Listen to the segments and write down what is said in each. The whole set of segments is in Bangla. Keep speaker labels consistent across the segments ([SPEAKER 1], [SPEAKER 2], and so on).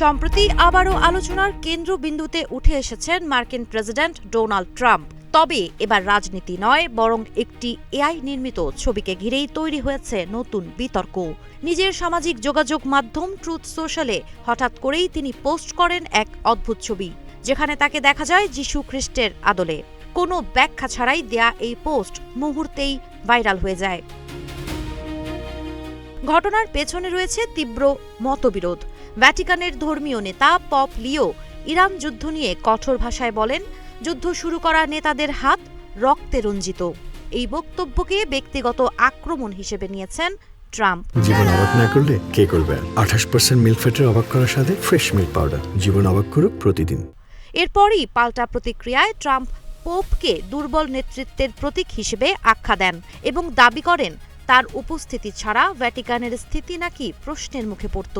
[SPEAKER 1] সম্প্রতি আবারও আলোচনার কেন্দ্রবিন্দুতে উঠে এসেছেন মার্কিন প্রেসিডেন্ট ডোনাল্ড ট্রাম্প। তবে এবার রাজনীতি নয়, বরং একটি এআই নির্মিত ছবিকে ঘিরেই তৈরি হয়েছে নতুন বিতর্ক। নিজের সামাজিক যোগাযোগ মাধ্যম ট্রুথ সোশ্যালে হঠাৎ করেই তিনি পোস্ট করেন এক অদ্ভুত ছবি, যেখানে তাকে দেখা যায় যিশু খ্রিস্টের আদলে। কোনো ব্যাখ্যা ছাড়াই দেয়া এই পোস্ট মুহূর্তেই ভাইরাল হয়ে যায়। ঘটনার পেছনে রয়েছে তীব্র মতবিরোধ। ভ্যাটিকানের ধর্মীয় নেতা পপ লিও ইরান যুদ্ধ নিয়ে কঠোর ভাষায় বলেন, যুদ্ধ শুরু করা নেতাদের হাত রক্তে রঞ্জিত। এই বক্তব্যকে ব্যক্তিগত আক্রমণ হিসেবে নিয়েছেন ট্রাম্প।
[SPEAKER 2] জীবন অবাক না করলে কে করবে? 28% মিল্ক ফ্যাটের অবাক করার সাথে ফ্রেশ মিল্ক পাউডার। জীবন অবাক করুক প্রতিদিন।
[SPEAKER 1] এরপরই পাল্টা প্রতিক্রিয়ায় ট্রাম্প পোপকে দুর্বল নেতৃত্বের প্রতীক হিসেবে আখ্যা দেন এবং দাবি করেন তার উপস্থিতি ছাড়া ভ্যাটিকানের স্থিতি নাকি প্রশ্নের মুখে পড়ত।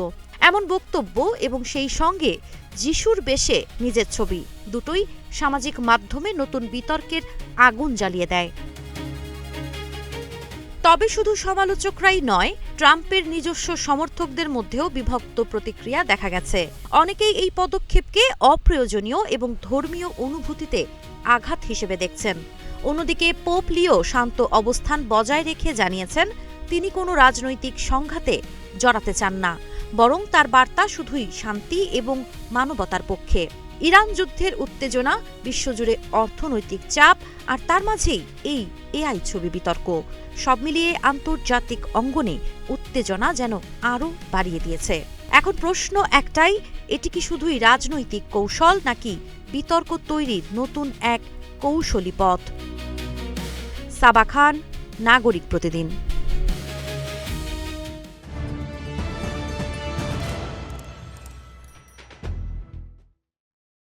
[SPEAKER 1] এমন বক্তব্য এবং সেই সঙ্গে যিশুর বেশে নিজের ছবি দুটোই সামাজিক মাধ্যমে নতুন বিতর্কের আগুন জ্বালিয়ে দেয়। তবে শুধু সমালোচকরাই নয়, ট্রাম্পের নিজস্ব সমর্থকদের মধ্যেও বিভক্ত প্রতিক্রিয়া দেখা গেছে। অনেকেই এই পদক্ষেপকে অপ্রয়োজনীয় এবং ধর্মীয় অনুভূতিতে আঘাত হিসেবে দেখছেন। অন্যদিকে পোপ লিও শান্ত অবস্থান বজায় রেখে জানিয়েছেন তিনি কোনো রাজনৈতিক সংঘাতে জড়াতে চান না, বরং তার বার্তা শুধুই শান্তি এবং মানবতার পক্ষে। ইরান যুদ্ধের উত্তেজনা, বিশ্বজুড়ে অর্থনৈতিক চাপ, আর তার মাঝেই এই এআই ছবি বিতর্ক, সব মিলিয়ে আন্তর্জাতিক অঙ্গনে উত্তেজনা যেন আরও বাড়িয়ে দিয়েছে। এখন প্রশ্ন একটাই, এটি কি শুধুই রাজনৈতিক কৌশল নাকি বিতর্ক তৈরির নতুন এক কৌশলী পথ? সাবা খান, নাগরিক প্রতিদিন।